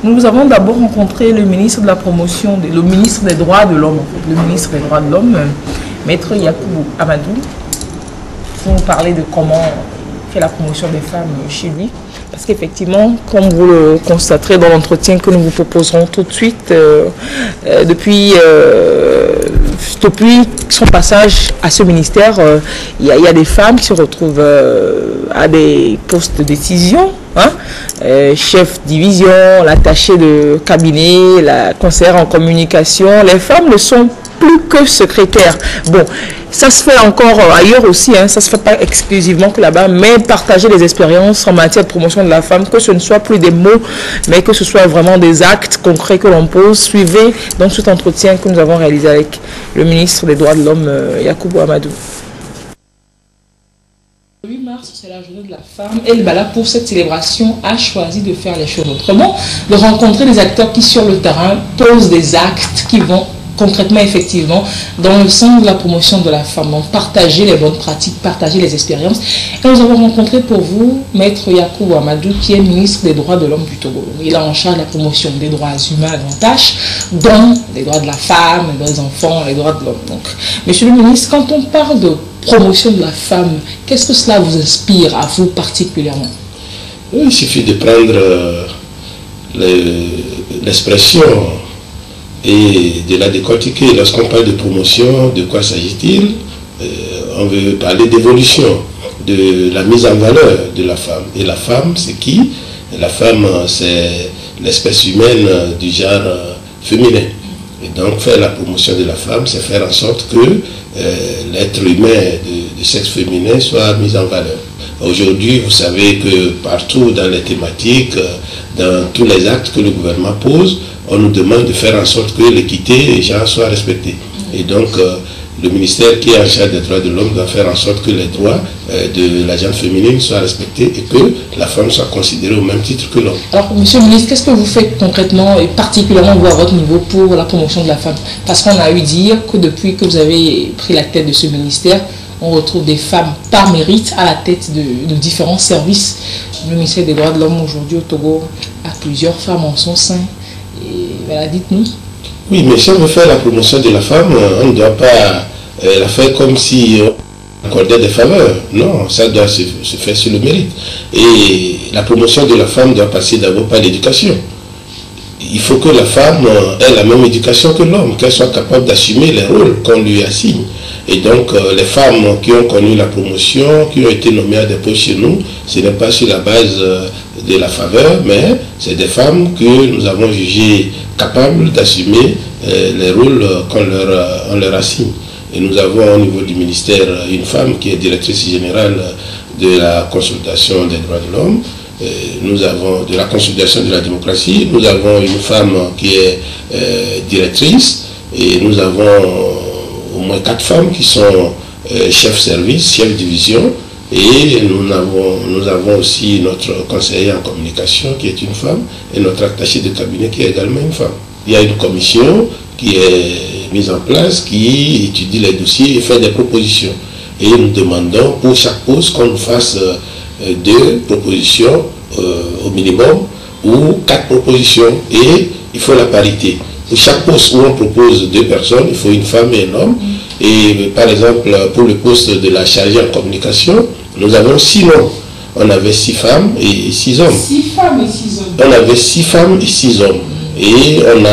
Nous avons d'abord rencontré le ministre de la promotion, le ministre des droits de l'homme, le ministre des droits de l'homme, Maître Yacoubou Amadou, pour nous parler de comment il fait la promotion des femmes chez lui. Parce qu'effectivement, comme vous le constaterez dans l'entretien que nous vous proposerons tout de suite, depuis son passage à ce ministère, il y a des femmes qui se retrouvent à des postes de décision, hein, chef division, l'attaché de cabinet, la conseillère en communication. Les femmes ne sont plus que secrétaires. Bon, ça se fait encore ailleurs aussi, hein, ça ne se fait pas exclusivement que là-bas, mais partager les expériences en matière de promotion de la femme, que ce ne soit plus des mots, mais que ce soit vraiment des actes concrets que l'on pose. Suivez donc cet entretien que nous avons réalisé avec le ministre des Droits de l'Homme, Yacoubou Amadou. Le 8 mars, c'est la journée de la femme. Et le Bala, pour cette célébration, a choisi de faire les choses autrement, de rencontrer des acteurs qui, sur le terrain, posent des actes qui vont concrètement, effectivement, dans le sens de la promotion de la femme. Donc, partager les bonnes pratiques, partager les expériences. Et nous avons rencontré pour vous Maître Yacoubou Amadou, qui est ministre des Droits de l'Homme du Togo. Il a en charge la promotion des droits humains à grande tâche, dont les droits de la femme, les droits des enfants, les droits de l'homme. Donc, monsieur le ministre, quand on parle de promotion de la femme, qu'est-ce que cela vous inspire à vous particulièrement? Il suffit de prendre l'expression et de la décortiquer. Lorsqu'on parle de promotion, de quoi s'agit-il? On veut parler d'évolution, de la mise en valeur de la femme. Et la femme, c'est qui? La femme, c'est l'espèce humaine du genre féminin. Et donc, faire la promotion de la femme, c'est faire en sorte que l'être humain de sexe féminin soit mis en valeur. Aujourd'hui, vous savez que partout dans les thématiques, dans tous les actes que le gouvernement pose, on nous demande de faire en sorte que l'équité des gens soit respectée. Et donc, le ministère qui est en charge des droits de l'homme doit faire en sorte que les droits de la gente féminine soient respectés et que la femme soit considérée au même titre que l'homme. Alors, monsieur le ministre, qu'est-ce que vous faites concrètement et particulièrement vous à votre niveau pour la promotion de la femme? Parce qu'on a eu dire que depuis que vous avez pris la tête de ce ministère, on retrouve des femmes par mérite à la tête de différents services. Le ministère des droits de l'homme aujourd'hui au Togo a plusieurs femmes en son sein. Et voilà, dites-nous. Oui, mais si on veut faire la promotion de la femme, on ne doit pas la faire comme si on accordait des faveurs. Non, ça doit se faire sur le mérite. Et la promotion de la femme doit passer d'abord par l'éducation. Il faut que la femme ait la même éducation que l'homme, qu'elle soit capable d'assumer les rôles qu'on lui assigne. Et donc, les femmes qui ont connu la promotion, qui ont été nommées à des postes chez nous, ce n'est pas sur la base de la faveur, mais c'est des femmes que nous avons jugées capables d'assumer les rôles qu'on leur assigne. Et nous avons au niveau du ministère une femme qui est directrice générale de la consultation des droits de l'homme. Nous avons de la consolidation de la démocratie, nous avons une femme qui est directrice et nous avons au moins 4 femmes qui sont chefs service, chefs division et nous avons aussi notre conseillère en communication qui est une femme et notre attaché de cabinet qui est également une femme. Il y a une commission qui est mise en place qui étudie les dossiers et fait des propositions. Et nous demandons pour chaque poste qu'on nous fasse 2 propositions au minimum ou 4 propositions et il faut la parité. Pour chaque poste où on propose 2 personnes, il faut une femme et un homme. Et par exemple, pour le poste de la chargée en communication, nous avons 6 noms. On avait 6 femmes et 6 hommes. 6 femmes et 6 hommes. On avait 6 femmes et 6 hommes. Et on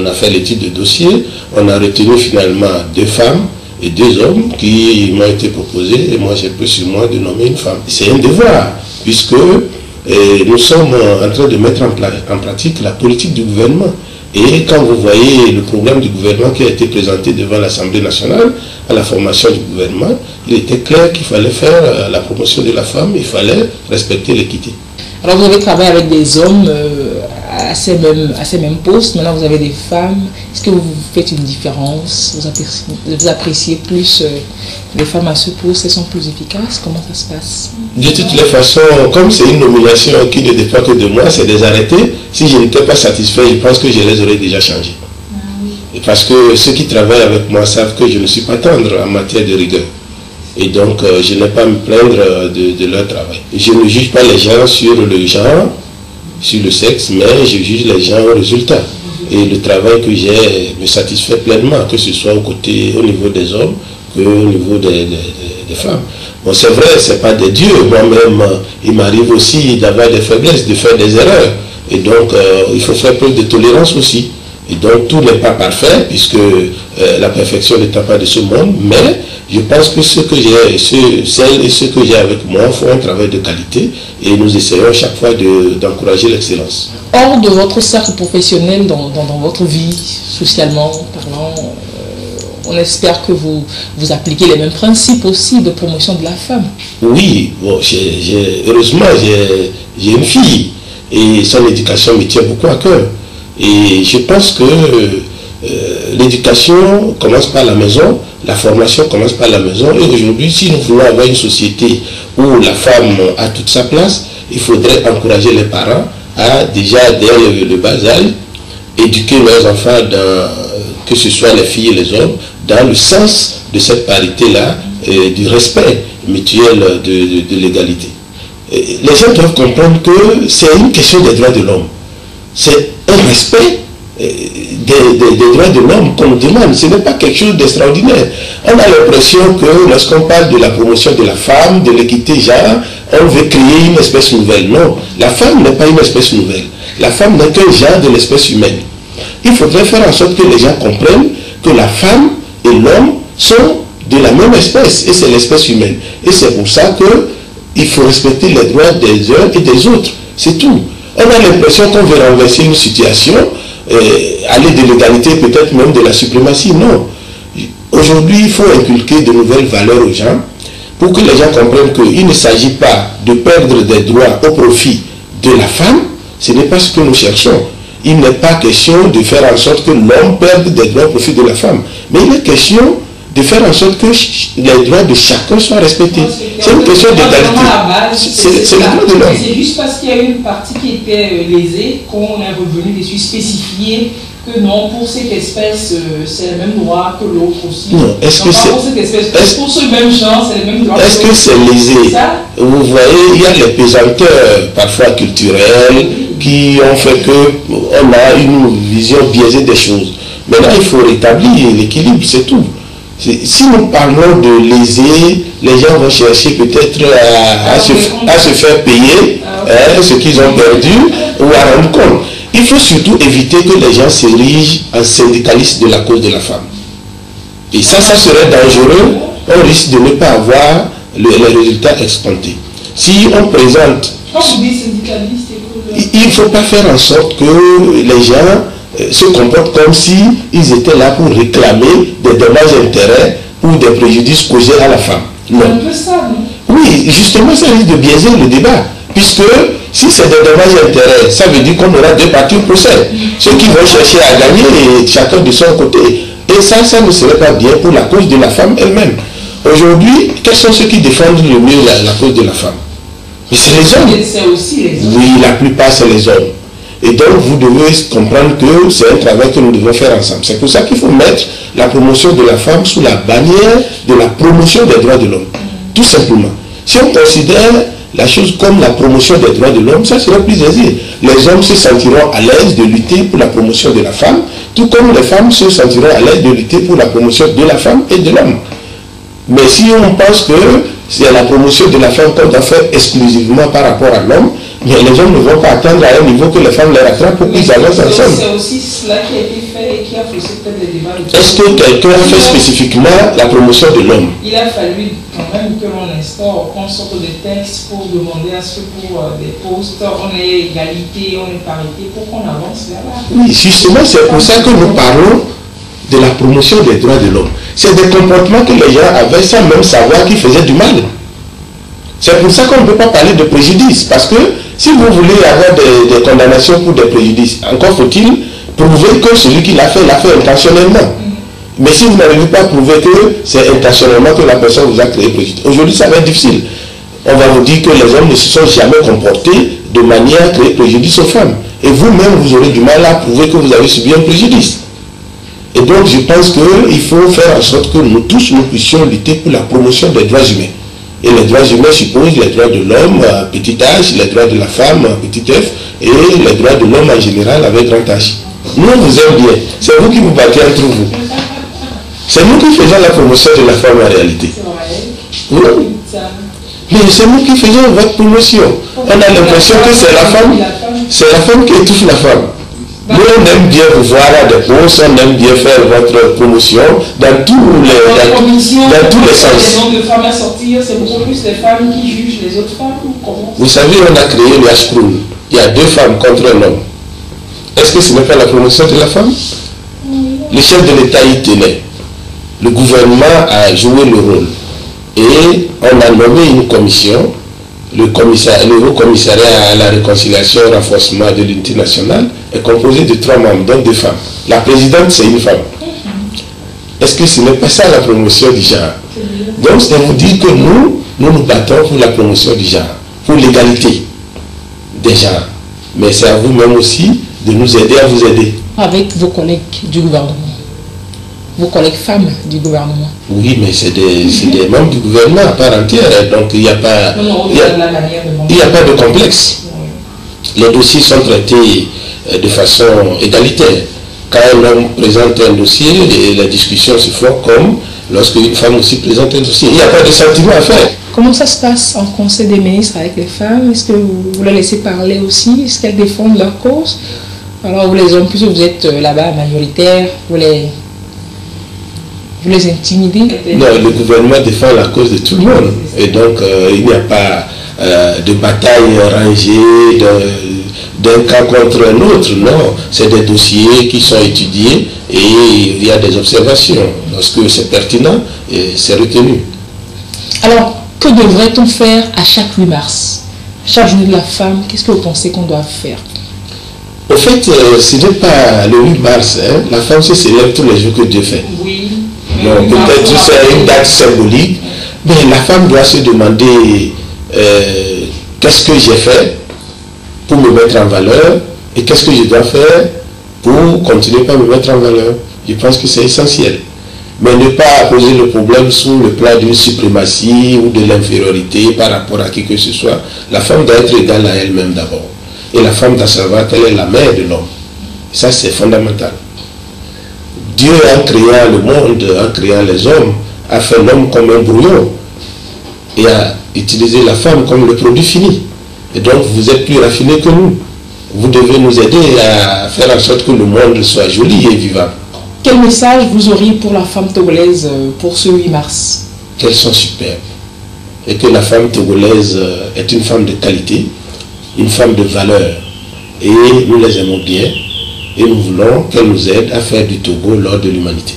a fait l'étude de dossier. On a retenu finalement 2 femmes et 2 hommes qui m'ont été proposés et moi j'ai pris sur moi de nommer une femme. C'est un devoir puisque nous sommes en train de mettre en pratique la politique du gouvernement. Et quand vous voyez le programme du gouvernement qui a été présenté devant l'Assemblée nationale à la formation du gouvernement, il était clair qu'il fallait faire la promotion de la femme, il fallait respecter l'équité. Alors vous avez travaillé avec des hommes à ces mêmes postes, maintenant vous avez des femmes. Est-ce que vous faites une différence? Vous appréciez plus les femmes à ce poste? Elles sont plus efficaces? Comment ça se passe? De toutes les façons, comme c'est une nomination qui ne dépend que de moi, c'est des arrêtés. Si je n'étais pas satisfait, je pense que je les aurais déjà changés. Oui. Parce que ceux qui travaillent avec moi savent que je ne suis pas tendre en matière de rigueur. Et donc, je n'ai pas à me plaindre de leur travail. Je ne juge pas les gens sur le genre, sur le sexe, mais je juge les gens au résultat. Et le travail que j'ai me satisfait pleinement, que ce soit au niveau des hommes qu'au niveau des femmes. Bon, c'est vrai, ce n'est pas des dieux. Moi-même, il m'arrive aussi d'avoir des faiblesses, de faire des erreurs. Et donc, il faut faire preuve de tolérance aussi. Et donc, tout n'est pas parfait, puisque la perfection n'étant pas de ce monde, mais je pense que celles et ceux que j'ai avec moi font un travail de qualité et nous essayons chaque fois d'encourager l'excellence. Hors de votre cercle professionnel, dans votre vie, socialement parlant, on espère que vous appliquez les mêmes principes aussi de promotion de la femme. Oui, bon, heureusement, j'ai une fille et son éducation me tient beaucoup à cœur. Et je pense que l'éducation commence par la maison, la formation commence par la maison. Et aujourd'hui, si nous voulons avoir une société où la femme a toute sa place, il faudrait encourager les parents à déjà, dès le bas âge, éduquer leurs enfants, que ce soit les filles et les hommes, dans le sens de cette parité-là, du respect mutuel de l'égalité. Les gens doivent comprendre que c'est une question des droits de l'homme. C'est un respect des droits de l'homme qu'on demande. Ce n'est pas quelque chose d'extraordinaire. On a l'impression que lorsqu'on parle de la promotion de la femme, de l'équité genre, on veut créer une espèce nouvelle. Non, la femme n'est pas une espèce nouvelle. La femme n'est qu'un genre de l'espèce humaine. Il faudrait faire en sorte que les gens comprennent que la femme et l'homme sont de la même espèce, et c'est l'espèce humaine. Et c'est pour ça qu'il faut respecter les droits des uns et des autres. C'est tout. On a l'impression qu'on veut renverser une situation, aller de l'égalité, peut-être même de la suprématie. Non. Aujourd'hui, il faut inculquer de nouvelles valeurs aux gens pour que les gens comprennent qu'il ne s'agit pas de perdre des droits au profit de la femme. Ce n'est pas ce que nous cherchons. Il n'est pas question de faire en sorte que l'homme perde des droits au profit de la femme. Mais il est question de faire en sorte que les droits de chacun soient respectés. C'est une question d'égalité. C'est le droit de l'homme. C'est juste parce qu'il y a une partie qui était lésée qu'on est revenu dessus, spécifier que non, pour cette espèce, c'est le même droit que l'autre aussi. Non, est-ce que c'est... Pour cette espèce, pour ce même genre, c'est le même droit. Est-ce que c'est lésé? Vous voyez, il y a les pesanteurs, parfois culturels, qui ont fait qu'on a une vision biaisée des choses. Maintenant, il faut rétablir l'équilibre, c'est tout. Si nous parlons de léser, les gens vont chercher peut-être à se faire payer ce qu'ils ont perdu ou à rendre compte. Il faut surtout éviter que les gens s'érigent en syndicalistes de la cause de la femme. Et ça serait dangereux. On risque de ne pas avoir les résultats escomptés. Si on présente... Quand vous dites syndicaliste, il ne faut pas faire en sorte que les gens se comportent comme s'ils étaient là pour réclamer des dommages intérêts ou des préjudices causés à la femme. Non. C'est un peu ça, non? Oui, justement, ça risque de biaiser le débat. Puisque si c'est des dommages intérêts, ça veut dire qu'on aura deux parties au procès. Ceux qui vont chercher à gagner et chacun de son côté. Et ça ne serait pas bien pour la cause de la femme elle-même. Aujourd'hui, quels sont ceux qui défendent le mieux la cause de la femme? Mais c'est les hommes. C'est aussi les hommes. Oui, la plupart c'est les hommes. Et donc vous devez comprendre que c'est un travail que nous devons faire ensemble. C'est pour ça qu'il faut mettre la promotion de la femme sous la bannière de la promotion des droits de l'homme. Tout simplement. Si on considère la chose comme la promotion des droits de l'homme, ça serait plus aisé. Les hommes se sentiront à l'aise de lutter pour la promotion de la femme, tout comme les femmes se sentiront à l'aise de lutter pour la promotion de la femme et de l'homme. Mais si on pense que c'est la promotion de la femme qu'on doit faire exclusivement par rapport à l'homme, mais les hommes ne vont pas atteindre à un niveau que les femmes les rattrapent pour qu'ils avancent ensemble. C'est aussi cela qui a été fait et qui a faussé peut-être les débats. Est-ce que quelqu'un a fait spécifiquement la promotion de l'homme? Il a fallu quand même que l'on instaure, qu'on sorte des textes pour demander à ce que pour des postes, on ait égalité, on ait parité, pour qu'on avance vers là. Oui, justement, c'est pour ça que nous parlons de la promotion des droits de l'homme. C'est des comportements que les gens avaient sans même savoir qu'ils faisaient du mal. C'est pour ça qu'on ne peut pas parler de préjudice. Parce que si vous voulez avoir des condamnations pour des préjudices, encore faut-il prouver que celui qui l'a fait intentionnellement. Mais si vous n'arrivez pas à prouver que c'est intentionnellement que la personne vous a créé préjudice, aujourd'hui ça va être difficile. On va vous dire que les hommes ne se sont jamais comportés de manière à créer préjudice aux femmes. Et vous-même, vous aurez du mal à prouver que vous avez subi un préjudice. Et donc je pense qu'il faut faire en sorte que nous tous, nous puissions lutter pour la promotion des droits humains. Et les droits humains supposent les droits de l'homme à petit h, les droits de la femme à petit f, et les droits de l'homme en général avec grand H. Nous, on vous aime bien. C'est vous qui vous battez entre vous. C'est nous qui faisons la promotion de la femme en réalité. Oui. Mais c'est nous qui faisons votre promotion. On a l'impression que c'est la femme qui étouffe la femme. Nous, on aime bien vous voir à des postes, on aime bien faire votre promotion dans tous les sens. Les nombres de femmes à sortir, c'est beaucoup plus les femmes qui jugent les autres femmes. Vous savez, on a créé le H-Proul. Il y a 2 femmes contre un homme. Est-ce que ce n'est pas la promotion de la femme? Le chef de l'État y tenait. Le gouvernement a joué le rôle. Et on a nommé une commission, le Haut Commissariat à la réconciliation et au renforcement de l'unité nationale est composé de 3 membres, donc 2 femmes. La présidente, c'est une femme. Est-ce que ce n'est pas ça la promotion du genre? Donc, c'est vous dire que nous nous battons pour la promotion du genre, pour l'égalité des genres. Mais c'est à vous-même aussi de nous aider à vous aider. Avec vos collègues du gouvernement. Vos collègues femmes du gouvernement. Oui, mais c'est des membres du gouvernement à part entière, donc il n'y a pas de complexe. Les dossiers sont traités de façon égalitaire. Quand un homme présente un dossier, les discussions se font comme lorsqu'une femme aussi présente un dossier. Il n'y a pas de sentiment à faire. Comment ça se passe en conseil des ministres avec les femmes? Est-ce que vous les laissez parler aussi? Est-ce qu'elles défendent leur cause? Alors vous les hommes, puisque vous êtes là-bas majoritaire, vous les intimidez? Non, le gouvernement défend la cause de tout le monde. Et donc il n'y a pas de bataille rangée d'un cas contre un autre. Non, c'est des dossiers qui sont étudiés et il y a des observations. Lorsque c'est pertinent, c'est retenu. Alors, que devrait-on faire à chaque 8 mars? Chaque journée de la femme, qu'est-ce que vous pensez qu'on doit faire? Au fait, ce n'est pas le 8 mars. Hein. La femme se célèbre tous les jours que Dieu fait. Oui. Donc peut-être c'est une date symbolique, mais la femme doit se demander qu'est-ce que j'ai fait pour me mettre en valeur et qu'est-ce que je dois faire pour continuer à me mettre en valeur. Je pense que c'est essentiel. Mais ne pas poser le problème sous le plan d'une suprématie ou de l'infériorité par rapport à qui que ce soit. La femme doit être égale à elle-même d'abord. Et la femme doit savoir qu'elle est la mère de l'homme. Ça, c'est fondamental. Dieu, en créant le monde, en créant les hommes, a fait l'homme comme un brouillon et a utilisé la femme comme le produit fini. Et donc, vous êtes plus raffinés que nous. Vous devez nous aider à faire en sorte que le monde soit joli et vivable. Quel message vous auriez pour la femme togolaise pour ce 8 mars? Qu'elles sont superbes. Et que la femme togolaise est une femme de qualité, une femme de valeur. Et nous les aimons bien. Et nous voulons qu'elle nous aide à faire du Togo l'ordre de l'humanité.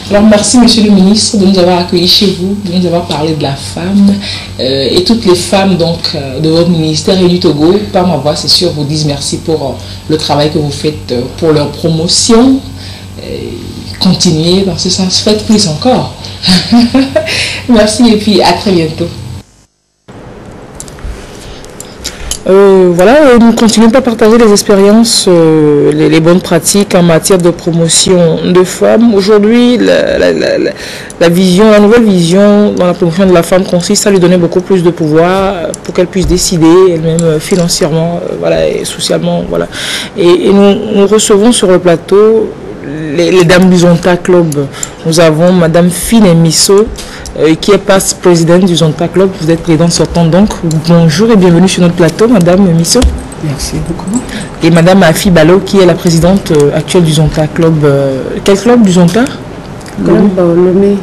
Alors merci Monsieur le Ministre de nous avoir accueillis chez vous, de nous avoir parlé de la femme et toutes les femmes donc de votre ministère et du Togo. Par ma voix, c'est sûr, vous disent merci pour le travail que vous faites pour leur promotion. Continuez dans ce sens, faites plus encore. Merci et puis à très bientôt. Voilà, nous continuons à partager les expériences, les bonnes pratiques en matière de promotion de femmes. Aujourd'hui, la nouvelle vision dans la promotion de la femme consiste à lui donner beaucoup plus de pouvoir pour qu'elle puisse décider elle-même financièrement, voilà, et socialement, voilà. Et nous recevons sur le plateau les dames du Zonta Club. Nous avons Madame Fine Misso, qui est présidente du Zonta Club. Vous êtes présidente sortante donc. Bonjour et bienvenue sur notre plateau, Madame Misso. Merci beaucoup. Et Madame Afi Balo, qui est la présidente actuelle du Zonta Club. Quel club du Zonta? Club Lomé.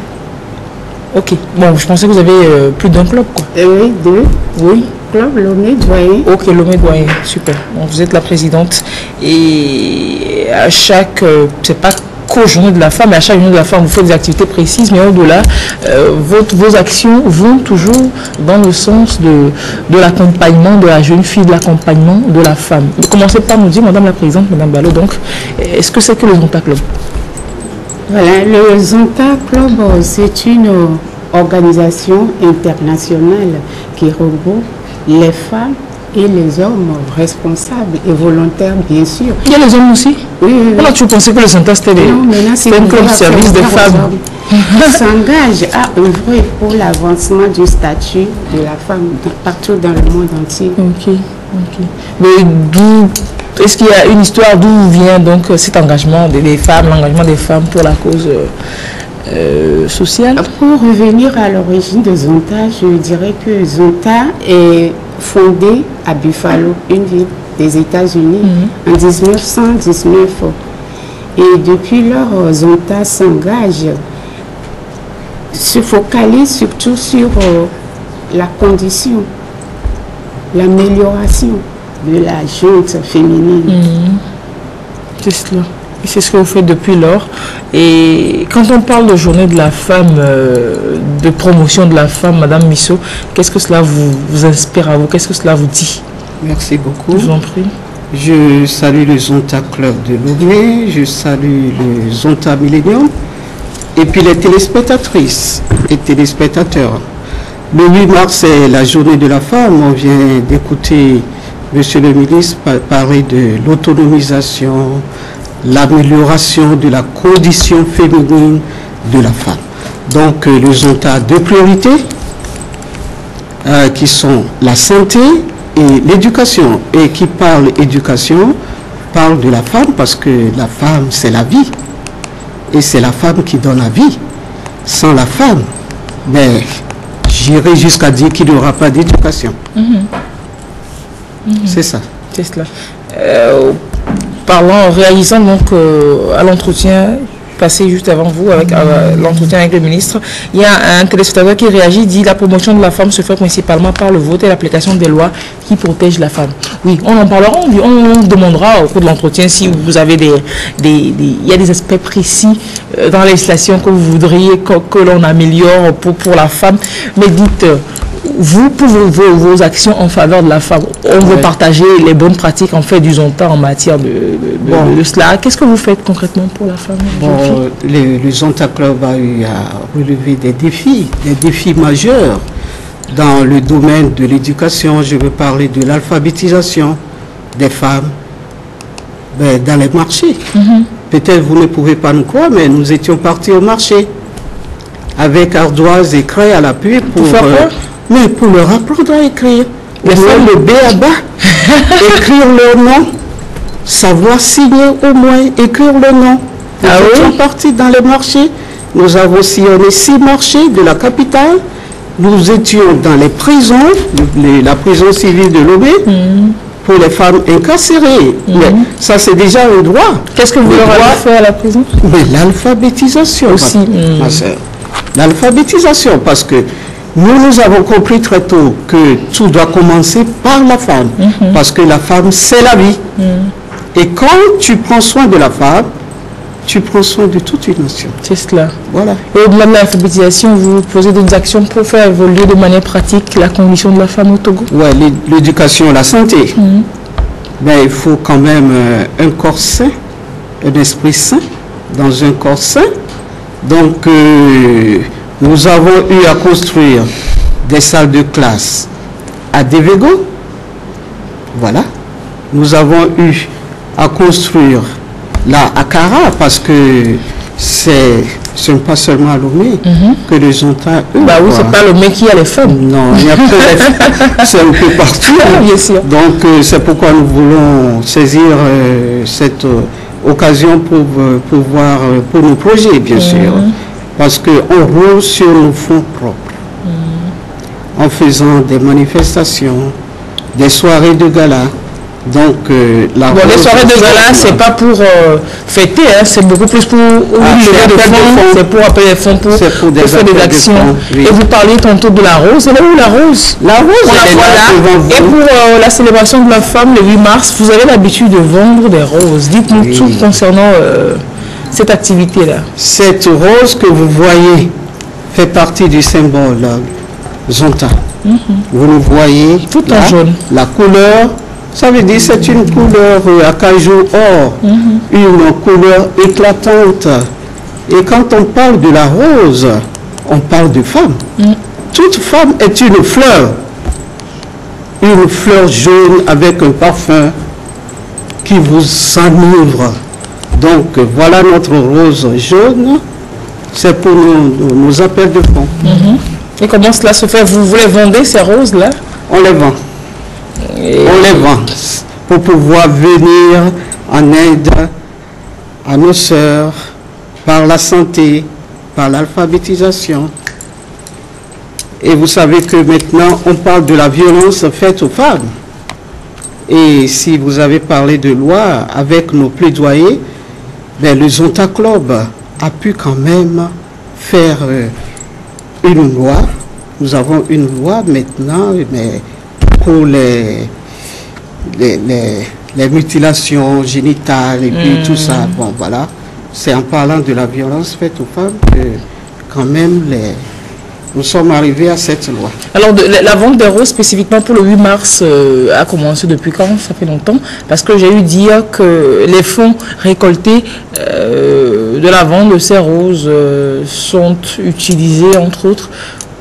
Ok. Bon, je pensais que vous avez plus d'un club, quoi. Oui, 2. Oui. Club Lomé Doyen. Ok, Lomé Doyen, super. Bon, vous êtes la présidente. Et à chaque... c'est pas qu'aux journées de la femme, mais à chaque journée de la femme, vous faites des activités précises, mais au-delà, vos actions vont toujours dans le sens de l'accompagnement de la jeune fille, de l'accompagnement de la femme. Commencez par nous dire, Madame la Présidente, Madame Balo, donc, est-ce que c'est que le Zonta Club? Voilà, le Zonta Club, c'est une organisation internationale qui regroupe les femmes et les hommes responsables et volontaires, bien sûr. Il y a les hommes aussi? Oui, oui. Alors, tu pensais que le Zonta, c'était un club de service des femmes? S'engage à œuvrer pour l'avancement du statut de la femme partout dans le monde entier. Ok, ok. Mais d'où, est-ce qu'il y a une histoire d'où vient donc cet engagement des femmes, l'engagement des femmes pour la cause sociale? Pour revenir à l'origine de Zonta, je dirais que Zonta est fondé à Buffalo, une ville des États-Unis, en 1919. Et depuis lors, Zonta s'engage, se focalise surtout sur la condition, l'amélioration de la gente féminine. C'est cela. Et c'est ce que vous faites depuis lors. Et quand on parle de journée de la femme, de promotion de la femme, Madame Misso, qu'est-ce que cela vous inspire à vous? Qu'est-ce que cela vous dit? Merci beaucoup. Je vous en prie. Je salue le Zonta Club de Lomé, je salue le Zonta Millennium et puis les téléspectatrices et téléspectateurs. Le 8 mars, c'est la journée de la femme. On vient d'écouter Monsieur le ministre parler de l'autonomisation, l'amélioration de la condition féminine de la femme. Donc le Zonta a deux priorités qui sont la santé et l'éducation. Et qui parle éducation, parle de la femme parce que la femme c'est la vie. Et c'est la femme qui donne la vie. Sans la femme, ben, j'irai jusqu'à dire qu'il n'y aura pas d'éducation. C'est ça. C'est cela. Réalisant donc à l'entretien passé juste avant vous, avec l'entretien avec le ministre, il y a un téléspectateur qui réagit, dit la promotion de la femme se fait principalement par le vote et l'application des lois qui protègent la femme. Oui, on en parlera, on demandera au cours de l'entretien si vous avez il y a des aspects précis dans la législation que vous voudriez que l'on améliore pour la femme. Mais dites, vous, pour vos actions en faveur de la femme, on veut partager les bonnes pratiques en fait du Zonta en matière de cela. Qu'est-ce que vous faites concrètement pour la femme? Le Zonta Club a eu à relever des défis majeurs dans le domaine de l'éducation. Je veux parler de l'alphabétisation des femmes dans les marchés. Peut-être vous ne pouvez pas nous croire, mais nous étions partis au marché avec ardoise et craie à l'appui mais pour leur apprendre à écrire. Les femmes, le B à bas, écrire leur nom, savoir signer au moins, écrire le nom. Nous étions partis dans les marchés. Nous avons sillonné 6 marchés de la capitale. Nous étions dans les prisons, la prison civile de Lomé, pour les femmes incarcérées. Mais ça, c'est déjà un droit. Qu'est-ce que vous leur avez fait à la prison? Mais l'alphabétisation aussi. Ma soeur. L'alphabétisation, parce que nous avons compris très tôt que tout doit commencer par la femme. Parce que la femme, c'est la vie. Et quand tu prends soin de la femme, tu prends soin de toute une nation. C'est cela. Voilà. Et au-delà de l'alphabétisation, vous posez des actions pour faire évoluer de manière pratique la condition de la femme au Togo? Oui, l'éducation, la santé. Mais il faut quand même un corps sain, un esprit sain, dans un corps sain. Donc, nous avons eu à construire des salles de classe à Devego. Voilà. Nous avons eu à construire là à Kara, parce que c'est pas seulement à Lomé que les Zonta. Bah oui, c'est pas Lomé qui a les femmes. Non, il y a c'est un peu partout. Bien sûr. Donc c'est pourquoi nous voulons saisir cette occasion pour nos projets, bien sûr. Parce qu'on roule sur nos fonds propres. En faisant des manifestations, des soirées de gala. Donc, les soirées de gala, c'est pas pour fêter, hein, c'est beaucoup plus pour lever de fonds, c'est pour appeler les fonds pour faire des actions. Oui. Et vous parliez tantôt de la rose. Elle est où la rose? La rose, on la voit là. Et pour la célébration de la femme, le 8 mars, vous avez l'habitude de vendre des roses. Dites-nous tout concernant cette activité-là. Cette rose que vous voyez fait partie du symbole Zonta. Vous le voyez tout en jaune. La couleur. Ça veut dire que c'est une couleur acajou or, une couleur éclatante. Et quand on parle de la rose, on parle de femme. Toute femme est une fleur. une fleur jaune avec un parfum qui vous enivre. Donc voilà notre rose jaune, c'est pour nos appels de fonds. Et comment cela se fait? Vous les vendez ces roses-là? On les vend. On les vend pour pouvoir venir en aide à nos sœurs par la santé, par l'alphabétisation. Et vous savez que maintenant, on parle de la violence faite aux femmes. Et si vous avez parlé de loi avec nos plaidoyers, ben, le Zonta Club a pu quand même faire une loi. Nous avons une loi maintenant, mais pour les mutilations génitales et puis tout ça. Bon, voilà. C'est en parlant de la violence faite aux femmes que quand même nous sommes arrivés à cette loi. Alors, la vente des roses spécifiquement pour le 8 mars a commencé depuis quand? Ça fait longtemps. Parce que j'ai eu dire que les fonds récoltés de la vente de ces roses sont utilisés, entre autres,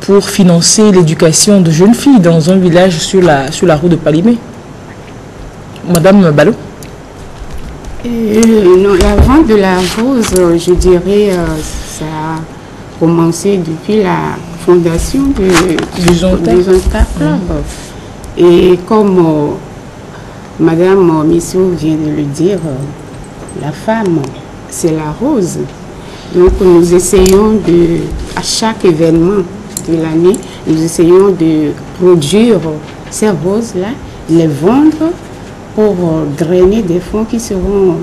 pour financer l'éducation de jeunes filles dans un village sur la route de Palimé. Madame Balo? Non, la vente de la rose, je dirais, ça a commencé depuis la fondation du Zonta Club. Et comme Madame Missou vient de le dire, la femme, c'est la rose. Donc nous essayons à chaque événement de l'année, nous essayons de produire ces roses-là, les vendre pour drainer des fonds qui serviront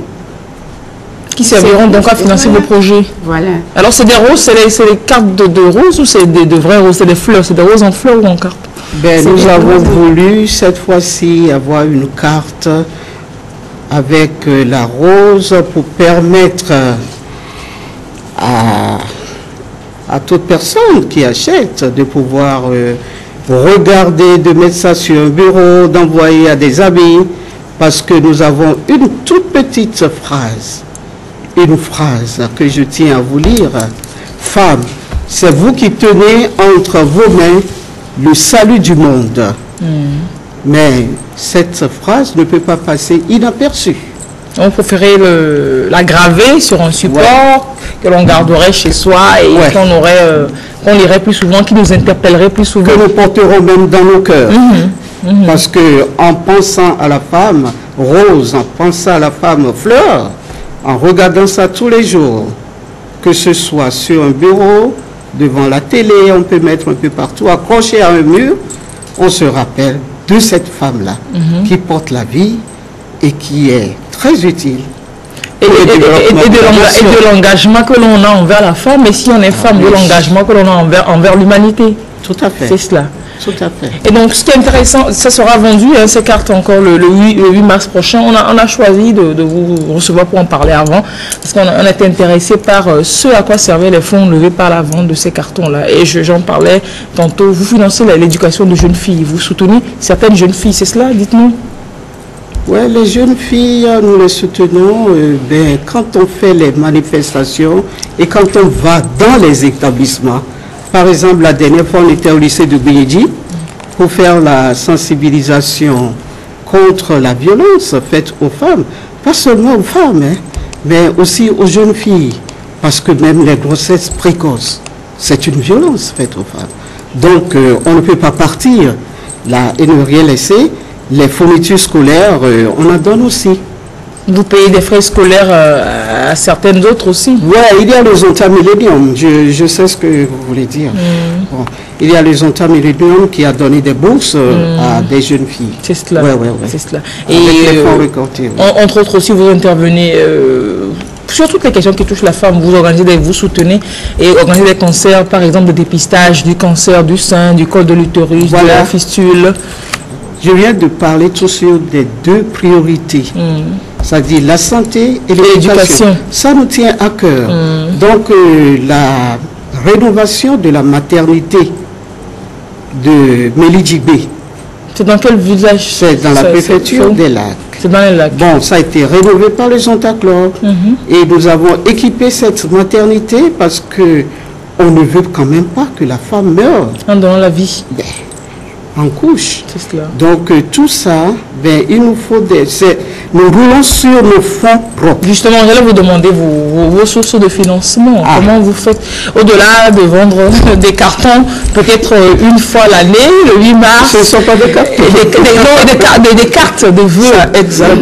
donc à financer le projet. Voilà. Alors c'est des roses, c'est les cartes de roses ou c'est de vraies roses, c'est des fleurs, c'est des roses en fleurs ou en cartes? Ben, nous avons voulu cette fois-ci avoir une carte avec la rose pour permettre à toute personne qui achète de pouvoir regarder, de mettre ça sur un bureau, d'envoyer à des amis, parce que nous avons une toute petite phrase, une phrase que je tiens à vous lire. Femme, c'est vous qui tenez entre vos mains le salut du monde. Mais cette phrase ne peut pas passer inaperçue. On préférait la graver sur un support que l'on garderait chez soi et qu'on lirait plus souvent, qui nous interpellerait plus souvent. Que nous porterons même dans nos cœurs. Parce que en pensant à la femme rose, en pensant à la femme fleur, en regardant ça tous les jours, que ce soit sur un bureau, devant la télé, on peut mettre un peu partout, accroché à un mur, on se rappelle de cette femme-là qui porte la vie et qui est très utile. Et de l'engagement que l'on a envers la femme, et si on est femme, de l'engagement que l'on a envers l'humanité. Tout à fait. C'est cela. Tout à fait. Et donc, ce qui est intéressant, ça sera vendu, ces cartes encore le 8 mars prochain. On a choisi de vous recevoir pour en parler avant, parce qu'on était intéressé par ce à quoi servaient les fonds levés par la vente de ces cartons-là. Et j'en parlais tantôt. Vous financez l'éducation de jeunes filles. Vous soutenez certaines jeunes filles, c'est cela? Dites-nous. Oui, les jeunes filles, nous les soutenons quand on fait les manifestations et quand on va dans les établissements. Par exemple, la dernière fois, on était au lycée de Bénédi pour faire la sensibilisation contre la violence faite aux femmes. Pas seulement aux femmes, mais aussi aux jeunes filles. Parce que même les grossesses précoces, c'est une violence faite aux femmes. Donc, on ne peut pas partir là et ne rien laisser. Les fournitures scolaires, on en donne aussi. Vous payez des frais scolaires à certaines autres aussi? Oui, il y a le Zonta Millennium, je sais ce que vous voulez dire. Bon, il y a le Zonta Millennium qui a donné des bourses à des jeunes filles. C'est cela. Oui. C'est cela. Et les fonds récoltés. Entre autres aussi, vous intervenez sur toutes les questions qui touchent la femme. Vous organisez, vous soutenez et organisez des concerts, par exemple de dépistage du cancer du sein, du col de l'utérus, de la fistule. Je viens de parler tout sur des deux priorités. C'est-à-dire la santé et l'éducation. Ça nous tient à cœur. Donc, la rénovation de la maternité de Melidjibé. C'est dans quel village? C'est dans la préfecture des Lacs. C'est dans les Lacs. Bon, ça a été rénové par le Zonta Club. Et nous avons équipé cette maternité parce que on ne veut quand même pas que la femme meure. En donnant la vie. en couche. C'est cela. Donc tout ça, ben, il nous faut nous roulons sur nos fonds propres. Justement, j'allais vous demander vos sources de financement. Ah. Comment vous faites, au-delà de vendre des cartons, peut-être une fois l'année, le 8 mars. Ce ne sont pas des cartons. Des cartes de vœux. Exact.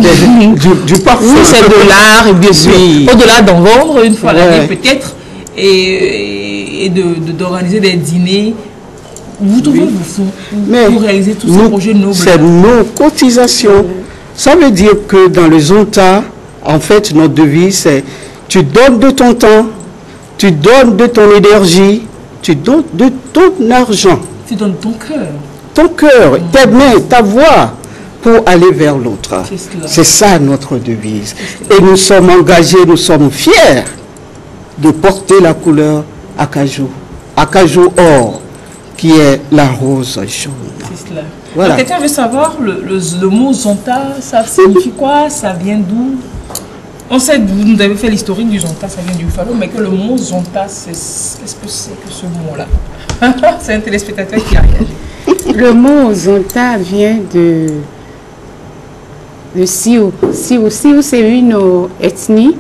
Du parfum. Oui, c'est de l'art, et bien sûr. Oui. Au-delà d'en vendre une fois l'année, Ouais. peut-être, et d'organiser des dîners. Vous trouvez vous Mais pour réaliser tous ces projets nobles. c'est nos cotisations. Ça veut dire que dans le Zonta, en fait, notre devise, c'est tu donnes de ton temps, tu donnes de ton énergie, tu donnes de ton argent, Tu donnes ton cœur. ton cœur, tes mains, ta voix, pour aller vers l'autre. C'est cela. C'est ça notre devise. Et nous sommes engagés, nous sommes fiers de porter la couleur acajou or, qui est la rose jaune. C'est cela. Voilà. Donc, quelqu'un veut savoir le mot Zonta, ça signifie quoi? Ça vient d'où? On sait, vous nous avez fait l'historique du Zonta, ça vient du Buffalo, mais que le mot Zonta, qu'est-ce que c'est que ce mot-là? C'est un téléspectateur qui a réagi. Le mot Zonta vient de Sioux. Sioux, c'est une ethnie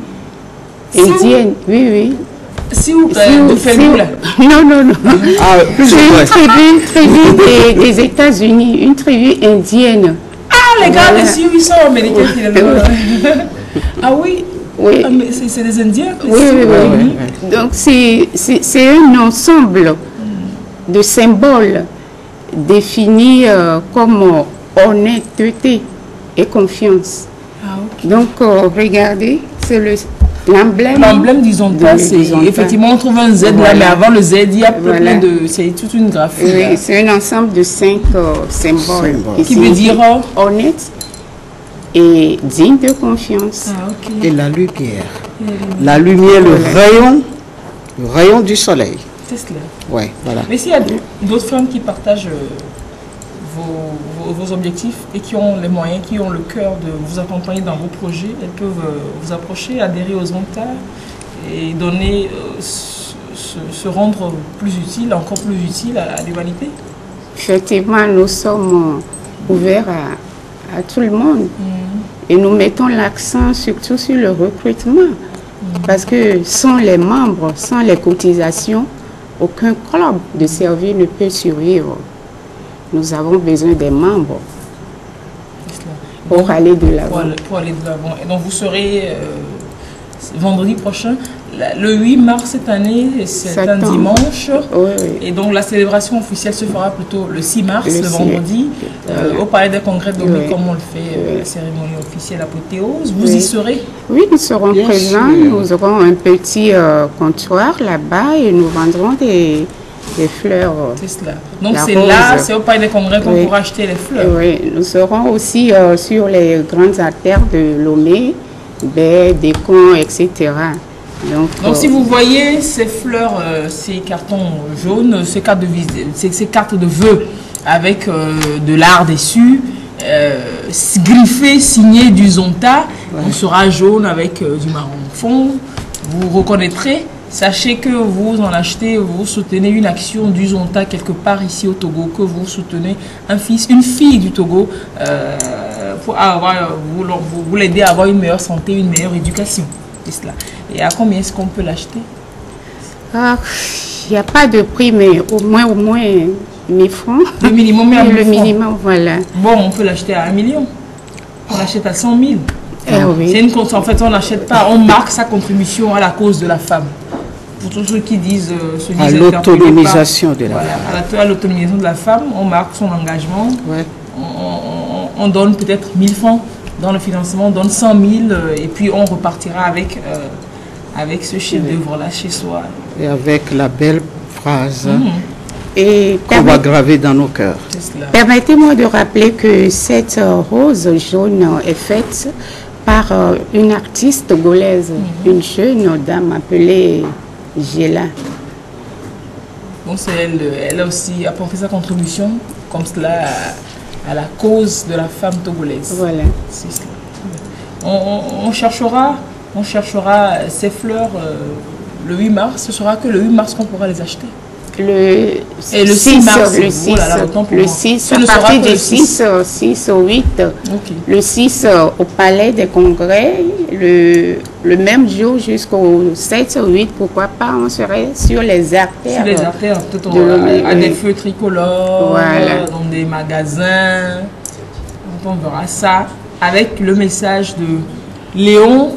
Sioux? indienne. Oui, oui. Si vous de Felou, là. Non, non, non. Ah, plus C'est ou moins. une tribu des États-Unis, une tribu indienne. Ah, les gars, Voilà. les Sioux, ils sont américains. Ah oui? Oui. Ah, mais c'est des Indiens? Oui, oui, oui. ouais. Donc, c'est un ensemble de symboles définis comme honnêteté et confiance. Ah, ok. Donc, regardez, c'est l'emblème. L'emblème du Zonta, du c'est Zonta. effectivement, on trouve un Z là, Voilà. mais avant le Z, il y a plein Voilà. de. C'est toute une graphie. Oui, là, c'est un ensemble de 5 symboles. qui veut dire. Honnête et digne de confiance. Ah, ok. Et la lumière. La lumière, le rayon du soleil. C'est cela. Ouais, voilà. Mais s'il y a d'autres femmes qui partagent vos objectifs et qui ont les moyens, qui ont le cœur de vous accompagner dans vos projets, elles peuvent vous approcher, adhérer aux Zonta et donner, se rendre plus utile, encore plus utile à l'humanité. Effectivement, nous sommes ouverts à tout le monde. Et nous mettons l'accent surtout sur le recrutement. Parce que sans les membres, sans les cotisations, aucun club de service ne peut survivre. Nous avons besoin des membres C'est cela. pour aller de l'avant. Pour aller de l'avant. Et donc vous serez vendredi prochain, le 8 mars cette année, c'est Ça un tombe. dimanche. Oui, oui. Et donc la célébration officielle se fera plutôt le 6 mars, Le le 6, vendredi, voilà. au Palais des Congrès de Lomé, Oui. comme on le fait, Oui. la cérémonie officielle apothéose. Vous Oui. y serez? Oui, nous serons Bien présents. sûr. Nous aurons un petit comptoir là-bas et nous vendrons des fleurs. C'est cela. Donc La c'est rose. là, c'est au Palais des Congrès qu'on Oui. pourra acheter les fleurs. Oui, nous serons aussi sur les grandes artères de Lomé, baies, Décon, etc. Donc si vous voyez ces fleurs, ces cartons jaunes, ces cartes de vœux avec de l'art dessus, griffé, signé du Zonta, on sera jaune avec du marron fond, vous reconnaîtrez. Sachez que vous en achetez, vous soutenez une action du Zonta quelque part ici au Togo, que vous soutenez une fille du Togo pour vous l'aider à avoir une meilleure santé, une meilleure éducation. C'est cela. Et à combien est-ce qu'on peut l'acheter? Il n'y a pas de prix, mais au moins 1000 francs. Le minimum est à 1000 Le francs. minimum, voilà. Bon, on peut l'acheter à 1 million. On l'achète à 100 000. Ah oui. C'est en fait, on n'achète pas, on marque sa contribution à la cause de la femme. Pour tous ceux qui disent, se disent À interpellés l'autonomisation de la voilà, femme. à l'autonomisation de la femme, on marque son engagement. Ouais. On donne peut-être 1000 francs dans le financement, on donne 100 000 et puis on repartira avec ce chef-d'œuvre-là chez soi. Et avec la belle phrase Et qu'on va graver dans nos cœurs. C'est cela. permettez-moi de rappeler que cette rose jaune est faite par une artiste togolaise, une jeune dame appelée Géla. Donc c'est elle a aussi apporté sa contribution comme cela à la cause de la femme togolaise. Voilà. C'est cela. On cherchera ces fleurs le 8 mars. Ce sera que le 8 mars qu'on pourra les acheter. Et le 6 mars, le 6, oh là là, autant pour le moi. 6 Ce à ne sera partir que du le 6 au 8. Ok. Le 6 au Palais des Congrès, le même jour jusqu'au 7 au 8, pourquoi pas, on serait sur les artères. Sur les artères, peut-être de Lomé, à oui. des feux tricolores, Voilà. dans des magasins. On verra ça avec le message de Léon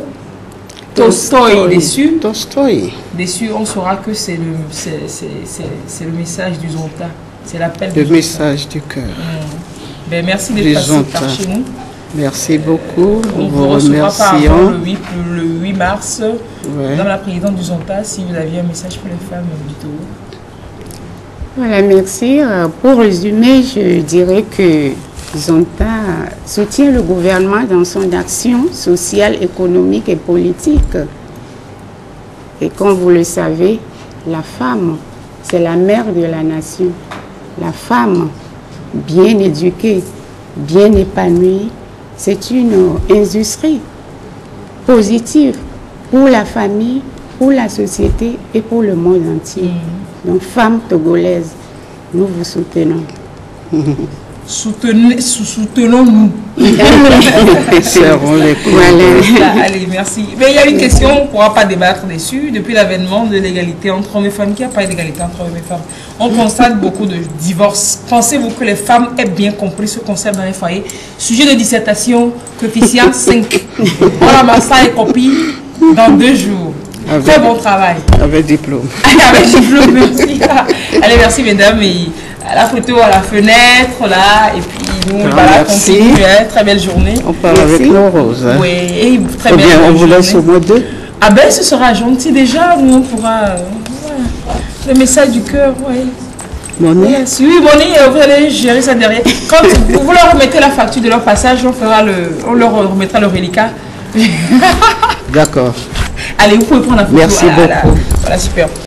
Tolstoï. Tolstoï. Déçu, on saura que c'est le message du Zonta. C'est l'appel Le du message du cœur. Ben, merci Du d'être passé Zonta. par chez nous. Merci beaucoup. On Nous vous vous recevra par avant remercions. le 8 mars. Ouais. Madame la présidente du Zonta, si vous aviez un message pour les femmes du tout. Voilà, merci. Pour résumer, je dirais que Zonta soutient le gouvernement dans son action sociale, économique et politique. Et comme vous le savez, la femme, c'est la mère de la nation. La femme, bien éduquée, bien épanouie, c'est une industrie positive pour la famille, pour la société et pour le monde entier. Donc, femmes togolaises, nous vous soutenons. Soutenons-nous. Serrons les coudes. Voilà. Allez, merci. Mais il y a une question, on ne pourra pas débattre dessus. Depuis l'avènement de l'égalité entre hommes et femmes, qu'il n'y a pas d'égalité entre hommes et femmes. On constate beaucoup de divorces. Pensez-vous que les femmes aient bien compris ce concept dans les foyers? Sujet de dissertation, coefficient 5. On ramasse ça et copie dans 2 jours. Très bon travail. Avec diplôme. Avec diplôme, merci. Allez, merci mesdames. Et la photo à la fenêtre, là. Et puis nous, voilà, merci. continue. Très belle journée. On part Merci. avec nos roses. Hein. Oui, et très Ou belle bien on vous journée. laisse au mois 2. Ah ben, ce sera gentil déjà. Nous, on pourra... le message du cœur, oui. Monnaie. Yes. Oui, Bonnie, vous allez gérer ça derrière. Quand vous leur remettez la facture de leur passage, on leur remettra le reliquat. D'accord. Allez, vous pouvez prendre la photo. Merci beaucoup. Voilà, super.